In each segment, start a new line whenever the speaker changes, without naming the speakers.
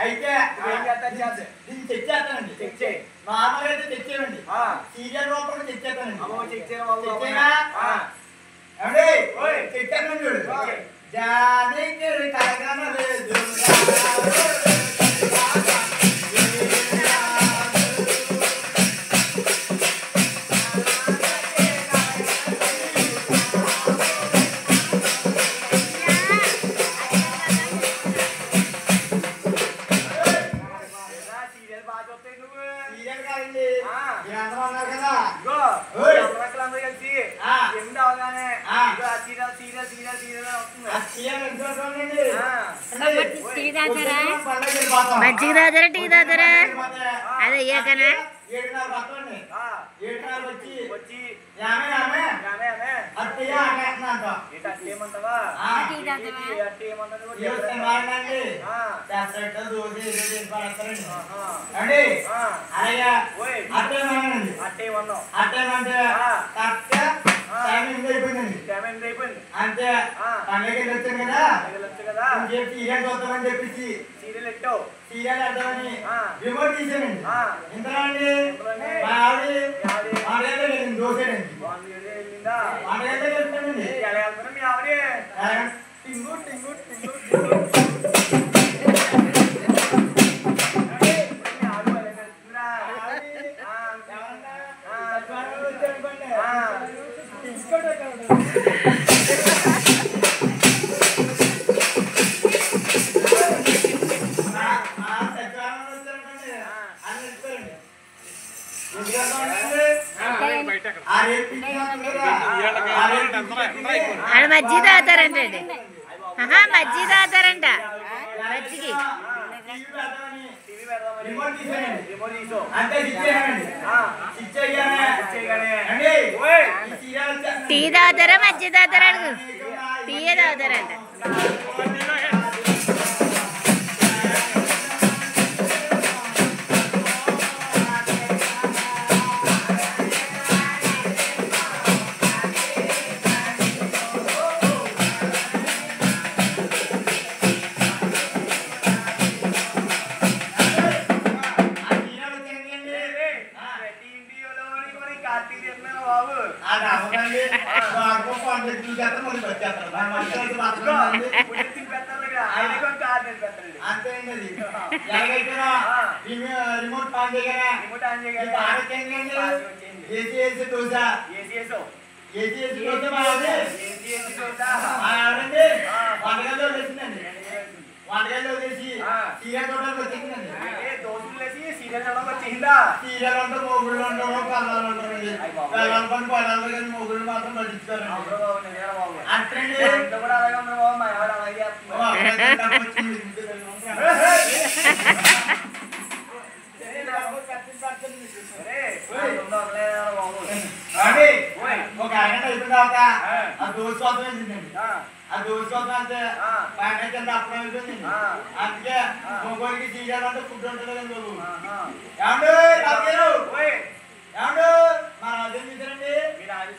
అయితే దీన్ని తెచ్చేస్తానండి. నార్మల్ అయితే తెచ్చేయండి, సీరియల్ రూపంలో తెచ్చేస్తానండి. తెచ్చానండి చూడు. జానికి కలగనలేదు
మజ్జిగ తాగుతారా టీ తాగుతారా? అదే అయ్యాకనా
అంతే పండుగకి వచ్చాను కదా సీరియల్ చూద్దామని చెప్పేసి సీరియల్ ఎట్టావు. సీరియల్ అర్థమని రిమోట్ తీసానండి. ఇంతనండి మా ఆవిడ దోసాడండి. వెళ్తానండి. మీ ఆవిడ టింగు టింగు టింగు
మజ్జిగ తాగుతారంటండి. మజ్జిగ తాగుతారంట. మజ్జిగ టీ తాగుతారా మజ్జిగ తాగుతారా? అడుగు. టీయే తాగుతారంట.
రిమోట్ ఆన్ ఏసీ దోశ వంటగదిలో వేసిందండి. వంటగదిలో వేసి సీరియల్ చూడడానికి వచ్చేసిందండి. దోశలు వేసి సీరియల్ చూడడానికి వచ్చేసిందా? సీరియల్ అంటే మొగుళ్ళు ఉండవు, కళ్ళాలు ఉంటారండి. పిల్లలు పని పడాలి కానీ మొగుళ్ళు మాత్రం పట్టించుకోరండి. అంటే కూడా అలాగే ఉండరు బాబు. మా ఆవిడ అలాగే చేస్తుంది. ఒక అరగంట అయిపోయిన తర్వాత ఆ దోశ కోసం వేసిందండి. ఆ దోశ కోసం అంటే పైన అప్పుడు అయిపోయిందండి. అందుకే మొగోడికి సీరియల్ ఫుడ్ ఉంటుంది కదా బాబు. ఏమండు ఏమండు మా రాజు ఏం చేశారండి? మీరు ఆది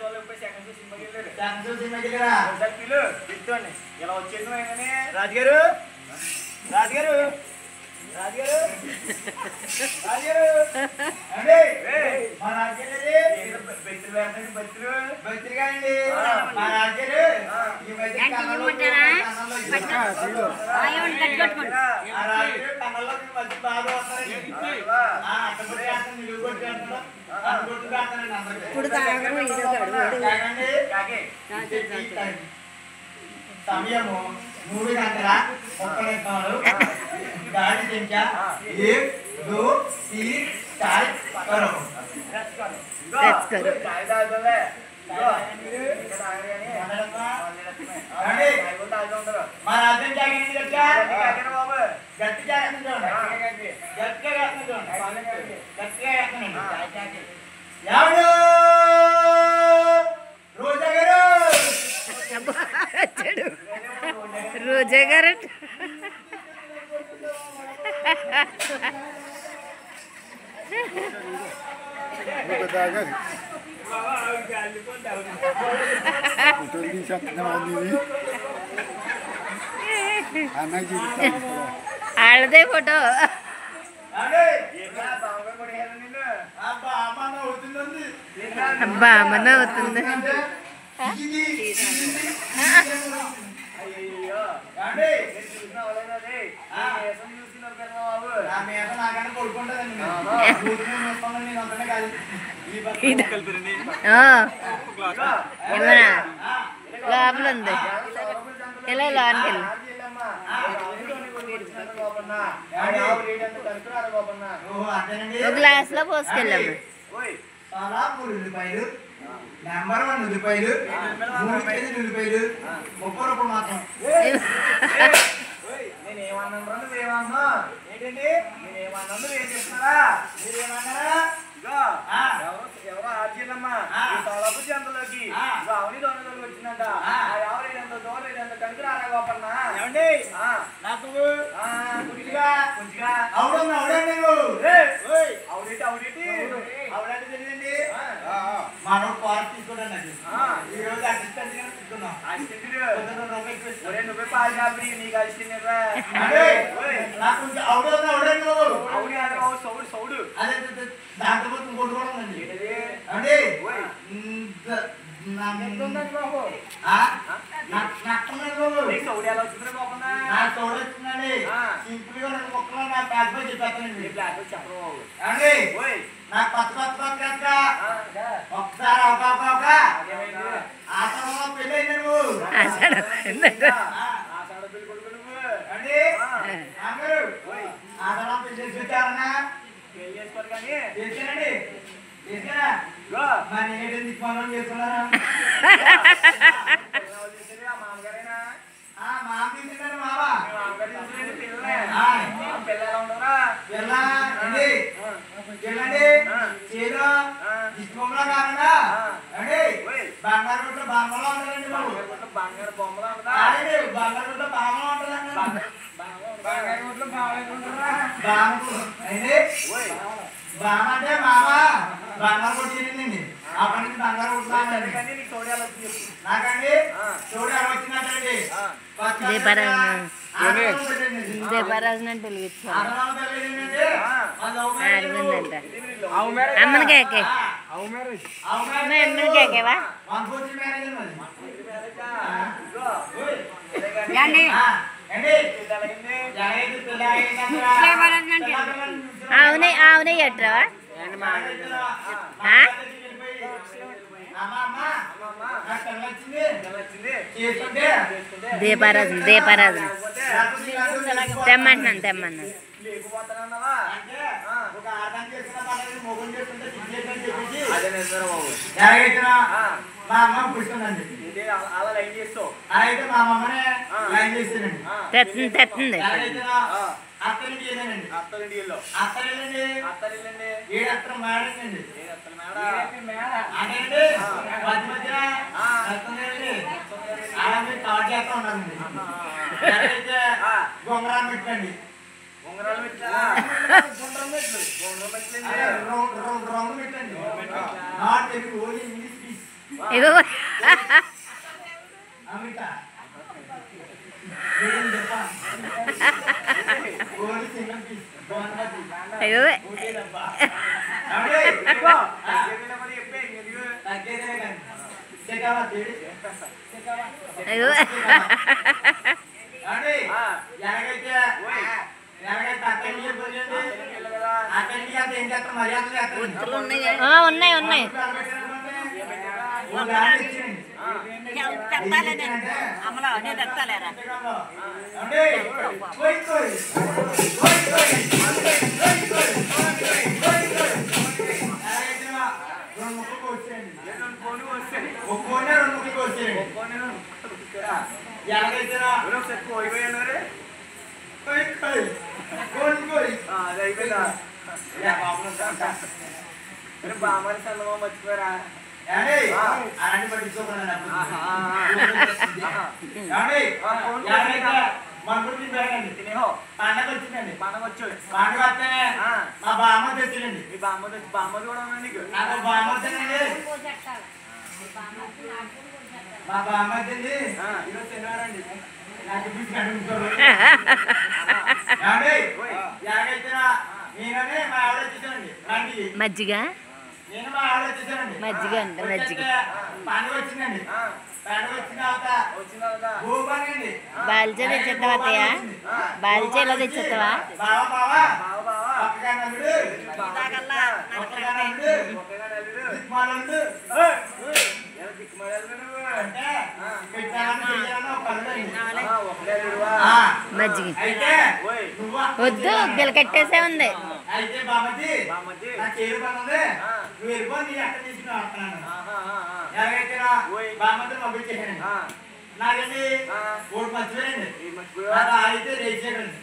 సెకండ్ షో సినిమాకి వెళ్ళారు. సెకండ్ షో సినిమాకి వెళ్ళారా? చెప్తాండి ఇలా వచ్చేసి రాజుగారు రాజుగారు రాజుగారు రాజుగారు అండి మా రాజుగారు బెత్తులు కాండి. మా రాజుగారు కన్నంలోకి మంచి బాగా వస్తారండి. అట్టపడి వేస్తాను, నిలువు కొట్టి వేస్తాను, కొట్టు వేస్తానండి అందరికీ. సమయము 3 గంటల 30 నిమిషాలు. गाड़ी संख्या 1 2 3 4 करो.
Let's go.
महाराज क्या कहने लगा? गट्टी क्या कहने लगा? गट्टी क्या कहने लगा? गट्टी क्या कहने लगा? यारो
रोजा करो వాళ్ళదే ఫోటో అబ్బా అమ్మన అవుతుంది ఏమన్నా లోపల ఉంది ఇలా లోనికి వెళ్ళి ఒక గ్లాస్ లో పోసుకెళ్ళాము
నెంబర్ 1 ఉల్లిపాయలు 3 కేజీలు ఉల్లిపాయలు 30 రూపాయలు మాత్రం.
నేనేమన్నా నువ్వేమన్నా ఏంటండి నేనేమన్నా ఏం చేస్తున్నారా మీరేమన్నారా ఎవరో ఆర్జీలమ్మా తలపు చెంతలోకి ఆవిడ దొంగలోకి వచ్చిందంట ఎవరు ఏదంత దూరం ఏదంత కనుక రాగోపన్నా ఏమండి నాకు కొంచెంగా
అవుడన్నా అవుడండి
అవుడేటి అవుడంటే తెలియదండి
మనం పార్టీ తీసుకోవడానికి ఈ రోజు అసిస్టెంట్ గా తీసుకున్నాం.
నువ్వే పాలు కాపీ నీకు అసిస్టెంట్
నాకు కొంచెం అవుడన్నా అవుడండి
అవుడి సౌడు సౌడు
అదే దాంట్లో పోతే ఇంకోటి కూడా ఉందండి అంటే
సౌడి ఎలా వచ్చింది బాబున్నా
నాకు చూడొచ్చిందండి సింపుల్ గా 2 మొక్కలు నా బ్యాగ్ పై చెప్పేస్తానండి
చెప్పరు
అండి నాకు కొత్త ఒకసారి ఒక ఆశ్రమంలో పెళ్ళి అయింది నువ్వు
ఆషాఢ పెళ్లి కొడుకు నువ్వు
అండి ఆశ్రమం పెళ్లి చూచారన్నా
పెళ్లి చేసుకోరు కానీ
చేశానండి చేశారా మరి నేనేంటి దిక్మాలం చేస్తున్నారా
మామగారేనా
మామ తీసుకుంటాను మావా
పిల్లలు ఉండవురా
వెళ్ళండి వెళ్ళండి చేలో దిక్మంలో కాకుండా అండి బంగారు గుట్లో బామలో ఉంటుందండి బాబు
బంగారు బొమ్మలు
అదే బంగారు గుట్లో బామలో ఉంటుందండి
బంగారు గుట్లో బాగా
బాము అండి బామ అంటే మామ బంగారు కొట్టిందండి అప్పటి నుంచి బంగారు కొట్టున్నానండి
నీకు చూడాలి
నాకండి చూడాలి వచ్చినట్టండి
దీపారాజు అంటే అరవిందంట
అమ్మని
అమ్మని కేకే అమ్మని కేకేవా అవునే అవునే ఎట్రావా దీపారాజు దీపారాజు తెమ్మన్నాను
మా అమ్మ పుష్టుందండి
అలా లైన్ చేస్తావు
అయితే మా అమ్మనే లైన్ చేస్తానండి
తెస్తుంది
అత్తలింటి ఏదండి
అత్తలిండి
అత్తలండి
అత్తలిండి
ఏడత్తరం మేడండి అంటే మధ్య మధ్య అలాగే తాడు చేస్తా ఉన్నానండి అయితే గొంగరాలు పెట్టండి
ఉంగరాలు పెట్టా
రౌండ్ పెట్టండి not Telugu only English piece
ఇగో
అమెరికా ఓన్లీ సింగిల్ పీస్
అయ్యో అయ్యో ఉన్నాయి ఉన్నాయి
అమలా నేను తెస్తాలేరా
బామరి సన్నమా మర్చిపోయారా
అలాంటి పట్టించుకోకుండా మనకు తింటారండి
తినేహో
పండగ వచ్చిందండి
పండగ వచ్చు
పండగ వస్తే మా బామ్మ తెచ్చిందండి
మీ బామ్మది కూడా ఉన్నా నీకు
నాకు బామ్మ వచ్చిందండి మా బామ్మ వచ్చింది ఈరోజు తిన్నారండి నాకు నేననే మా ఆవిడ వచ్చేసానండి రండి
మజ్జిగ
నేను మా ఆవిడ వచ్చేసానండి
మజ్జిగ అంట మజ్జిగ
పండుగ వచ్చిందండి పండుగ వచ్చిన తర్వాత భూపాలండి
బాల్చా తెచ్చేస్తావా అత్తయ్య బాల్చా ఇలా తెచ్చేస్తావా
బావా బావా ఒక్కగానల్లుడు ఒక్కగానల్లుడు దిక్మాలండు అంటే పెట్టాలని చెయ్యాలని ఒక పనులండి
మజ్జిగ
అయితే
వద్దు బిలకట్టేసే ఉంది
అయితే బామ్మది నా చేరు పని ఉంది నువ్వు వెళ్ళిపో నీ అక్కడ తీసుకుని వస్తున్నాను ఎలాగైతే బామ్మతో పంపించేసానండి నాకండి ఓటు మర్చిపోయానండి నాకు అయితే రేచేయండి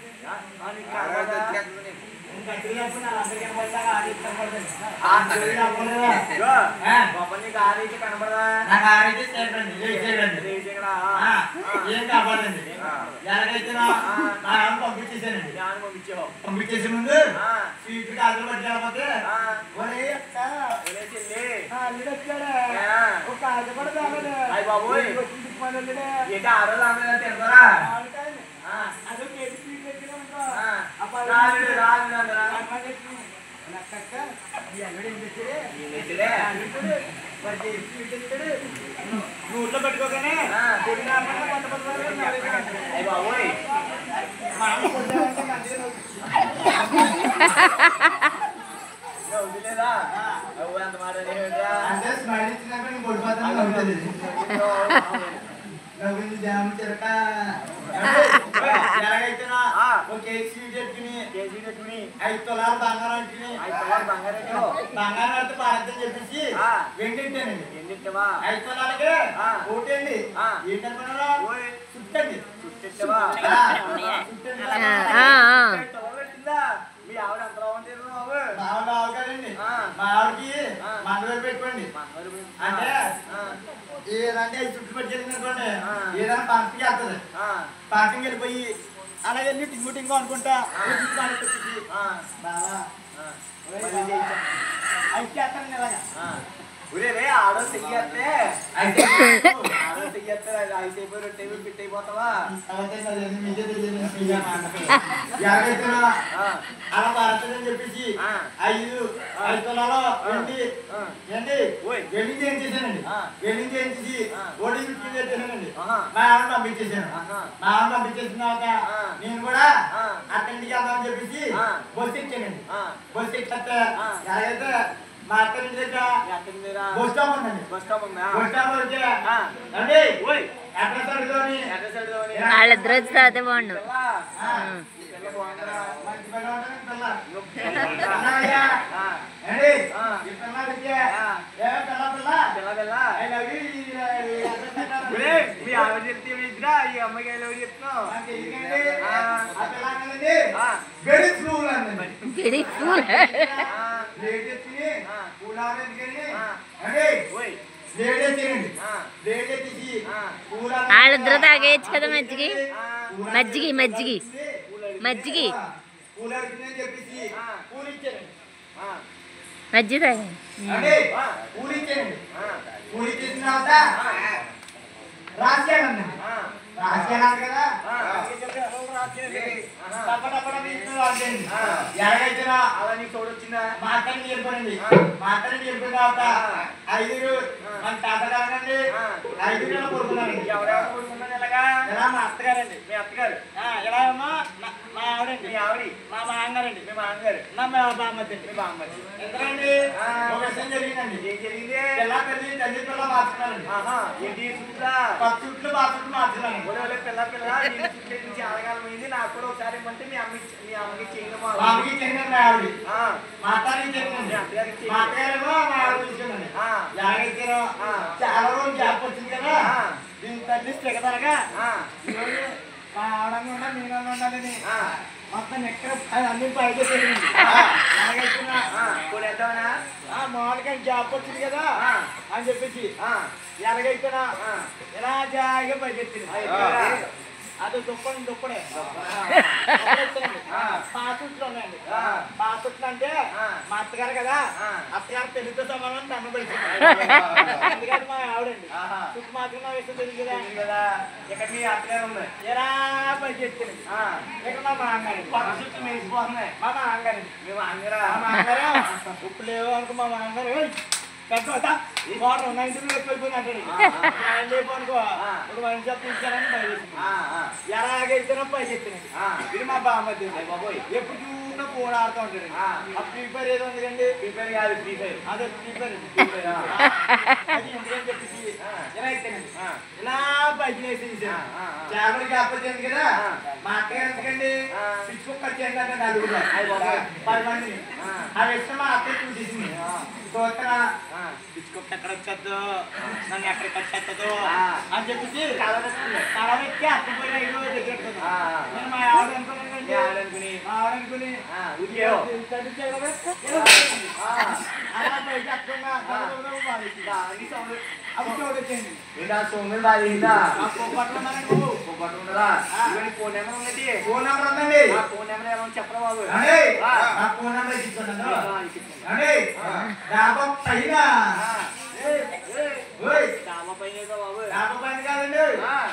ఏం కాపాడండి ఎలాగైతే పంపించేసానండి పంపించేసే ముందు సీట్లు కాదు పట్టి వెళ్ళకపోతే నూట్లో పెట్టుకోగానే అంటే స్మైల్ ఇచ్చినాక నేను కొడిపోతాను జామ్ చిరక ఎలాగైతేనా ఒక కేజీ పెట్టుకుని 5 తులాలు బంగారం పెట్టుకుని బంగారం అయితే పారద్దని చెప్పేసి వెంటెట్టానండి 5 తులాలకి ఓటండి ఏంటనుకున్నారా చుట్టండి మీ ఆవిడ ఎంత బాగా కదండి మా ఆవిడకి మంగళూరు పెట్టుకోండి అంటే ఏదంటే చుట్టూ పెట్టుకెళ్ళిందనుకోండి ఏదైనా పంపింగ్ చేస్తుంది పంపింగ్ వెళ్ళిపోయి అలాగే టింగు టింగు అనుకుంటా బాగా అయితే చేస్తానండి ఇలాగా ఊరే ఆడో చెయ్యేస్తే ఆడో చెయ్యేస్తే అయిపోయి రొట్టె ఫిట్ అయిపోతావా అలా భారతని చెప్పేసి 5 తులాలో వెండి చేయించేసానండి వెండి చేయించేసి ఓడి చుట్టూ పెట్టేసానండి మా ఆవిడ పంపించేసాను మా ఆవిడ పంపించేసిన తర్వాత నేను కూడా అక్కడికి వెళ్దామని చెప్పేసి బస్సు ఎక్కానండి బస్సు ఎక్కితే ఎలాగైతే మా అక్క దగ్గర బస్ స్టాప్ ఉందండి బస్ స్టాప్ వచ్చే అండి అడ్రస్ అడుగుని
వాళ్ళిద్దరు వచ్చి తాగితే బాగుండు
మీ ఆవిడ చెప్తే ఈ అమ్మాయి చెప్తున్నావు
వాళ్ళిద్దరు తాగేయచ్చు కదా మజ్జిగి మజ్జిగి మజ్జిగి మజ్జిగి మజ్జిగ
ఎలాగైతేనా అలా నీకు తోడొచ్చిందా మాట్లాడి వెళ్ళిపోయింది మాట్లాడి వెళ్ళిపోయిన తర్వాత 5 మన తాత కాదండి 5 కొడుకున్నానండి ఎవరెవరు కొడుకున్నాను ఎలాగా ఎలా మా అత్తగారండి మీ అత్తగారు ఎలా అమ్మా మా ఆవిడండి మీ ఆవిడ మా మామగారండి మీ మామగారు నా బామ్మది మీ బామ్మది ఎంతరండి ఒక విషయం జరిగిందండి ఏం జరిగింది పిల్ల పెళ్లి తల్లి పిల్ల మార్చుకున్నారండి ఏంటి చుట్లు బాత్రూట్లు మార్చుకున్నాను పిల్ల పిల్ల చుట్ల నుంచి ఆడగాలమైంది నాకు కూడా ఒకసారి ఏమంటే మీ అమ్మకి చేయడం మా ఆవిడ మా అత్తగారికి చెప్పింది మా అత్తగారేమో మా ఆవిడ తీసుకున్నాను ఎలాగైతే చాలా రోజులు గ్యాప్ వచ్చింది కదా దీని తల్లి తెగదనగా మా ఆవిడంగా ఉండాలి నేను ఉండాలని మొత్తం ఎక్కడ అన్ని పైకి మామూలుగా గ్యాప్ వచ్చింది కదా అని చెప్పేసి ఎలాగైతేనా ఇలా జాగా పైకెత్తింది అది దుప్పడే పాసుట్లు ఉన్నాయండి. పాసుట్లు అంటే మా అత్తగారు కదా, అత్తగారు పెళ్లితో సమానం దండ పెడుతున్నారు. అందుకని మా ఆవిడండి చుట్టూ మాత్రం నా విషయం తెలియదు కదా.
ఇక్కడ మీ అత్తగారు ఉంది.
ఎలా పైకి ఎత్తుంది ఇక్కడ మా మాంగారు
పక్క చుట్టూ మేసిపోతున్నాయి.
మా మాంగారు
మీ మాంగారా?
మా మాంగారు ఉప్పు లేవు అనుకో మా మాంగారు పెద్ద వాటర్ ఉన్నాయి వెళ్ళిపోయింది అంటాడు. ఆయన లేపు అనుకో ఒక మనిషి తీసుకెళ్ళని బయలుదేరింది. ఎలాగైతేనో పైకి ఎత్తినాడు. ఇది మా బామ్మది బాబోయ్ ఎప్పుడు చూసినా ఫోన్ ఆడుతూ ఉంటాడు. ఆ ఫ్రీ ఫైర్ ఏదో ఉంది కండి.
ఫ్రీ ఫైర్ కాదు, ఫ్రీ ఫైర్.
అదే ఫ్రీ ఫైర్ అది ఎందుకని చెప్పేసి ఇలా ఎత్తానండి. ఇలా పైకి వేసి చేపలు కాకపోతే కదా మా అత్తగారు ఎందుకండి పిచ్చి కుక్క చేయండి నలుగురు 10 మంది అవి ఇస్తే మా అత్తయ్య చూసేసింది. చూస్తున్నా పిచ్చుకొక్క ఎక్కడ వచ్చేద్దు, నన్ను ఎక్కడికి వచ్చేస్తుందో అని చెప్పేసి కళవెక్కి అత్తపోయిన ఇల్లు దగ్గర నేను మా ఆవిడ అనుకున్నానండి. మా ఆవిడ అనుకుని అలా పైకి అక్కడ అప్పుడు చూడొచ్చండి.
సోమేలు బాగా
ఫోన్ నెంబర్ ఉందండి. ఫోన్ నెంబర్ ఉందండి.
ఫోన్ నెంబర్ ఏమో చెప్పరా బాబు?
ఫోన్ నెంబర్ డాబా పైన
డాబా పైన బాబు.
డాబా పైన కాదండి,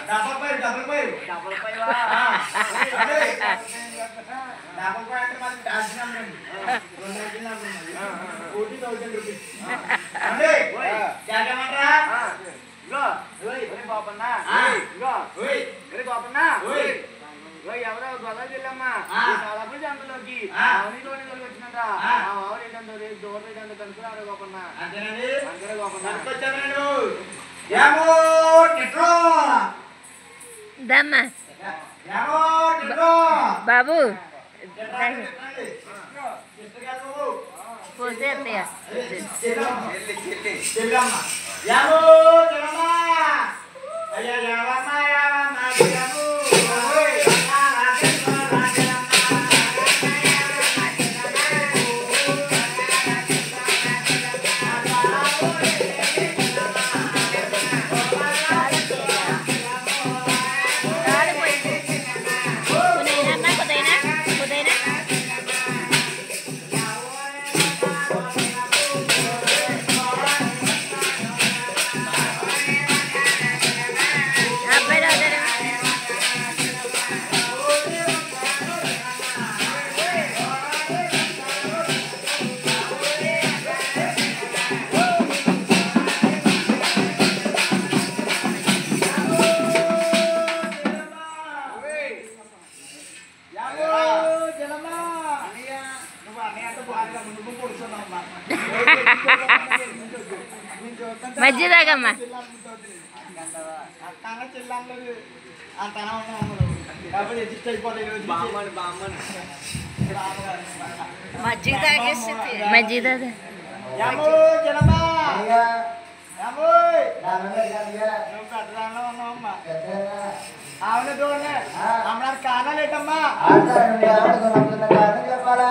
డాబా పై డబల్ పై
డబల్ పైన
డాబా పై అంటే మాది డాన్స్ నెంబర్ అండి. 2 నెంబర్ 40,000 రూపీస్ అండి. జాగమంటారా
గోపన్నా గోపన్నా ఎవరో గొడవలు వెళ్ళమ్మా చాలాప్పుడు అందులోకి అవన్నీ వచ్చినట్ట ఆవిడ ఏంటంటే దూరం ఏంటంటే కనుక్కున్నారు గోపన్నా.
అంతేనండి.
అందరూ గోపన్నా
దమ్మా బాబు పోతే అత్తయ్య మజ్జిదాగమ్మా మజ్జిగ తాగేసి మజ్జిగ
ఆవిడ చూడండి అమ్మ కానాలేటమ్మా
చెప్పాలా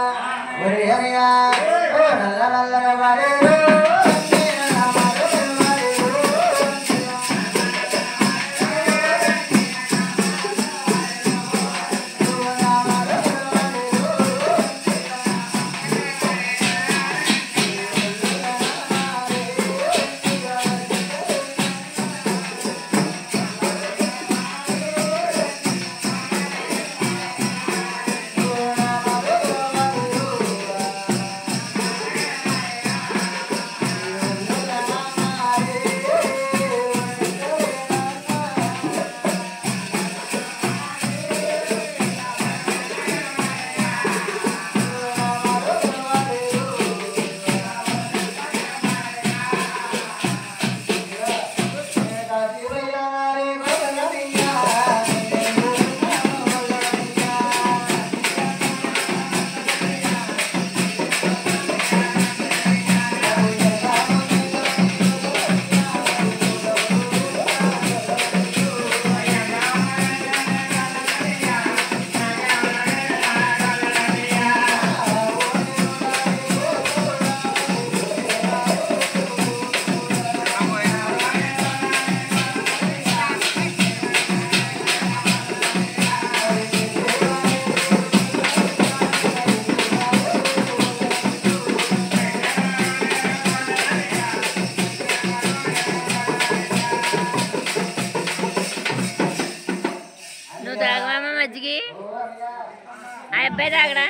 అబ్బాయి తాగడా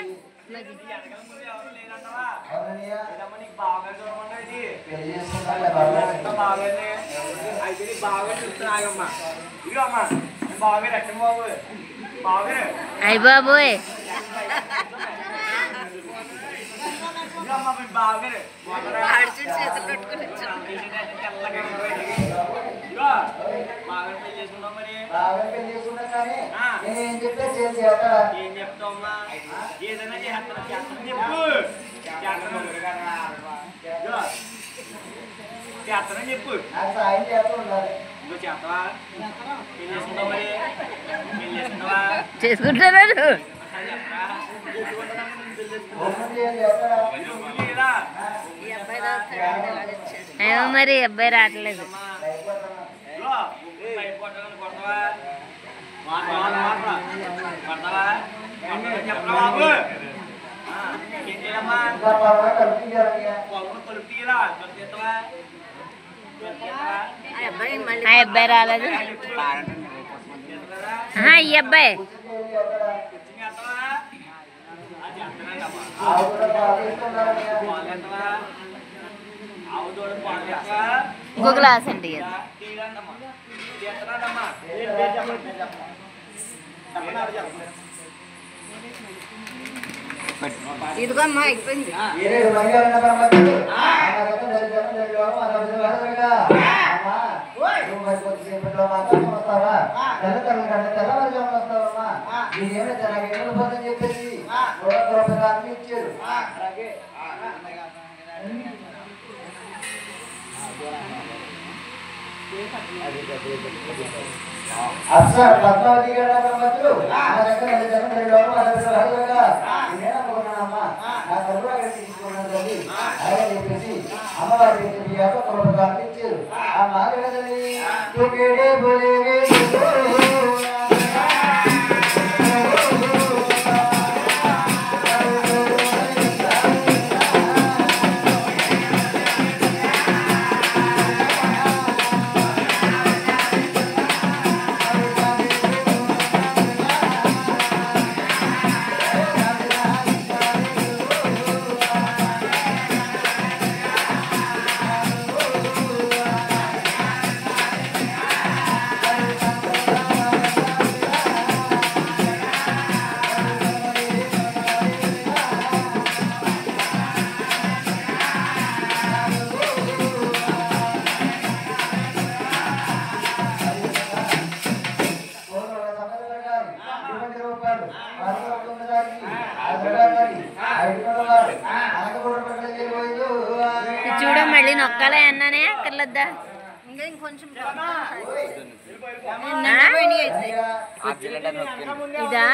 బాగా చూడమంటే అయితే బాగా చూస్తున్నాగమ్మా ఇదిగో అమ్మా బాగా రక్షణ బాబు బాగా
అయ్య బాబోయ్
బాగా చేసుకుంటాం మరి ఏం చెప్తామమ్మా ఏదైనా చేస్తాను చెప్పు చేస్తానని చెప్పు నువ్వు చేస్తావా ఏం చేసుకుంటావు మరి ఏం చేసుకుంటావా
చేసుకుంటారు ఏమో మరి అబ్బాయి రావట్లేదు ఆ అబ్బాయి రాలేదు ఈ అబ్బాయి ఇంకో గ్లాస్ అండి ఇదిగో అమ్మా అయిపోయింది
చెప్పేసి ఇచ్చారు అసలు పద్మావతి గారు మధ్యలో చెప్పేసి అమ్మవారి ఇచ్చారు ఆ మాట
చూడ మళ్ళీ నొక్కాలే అన్నానే అక్కర్లేద్దా ఇంకొంచెం ఇదా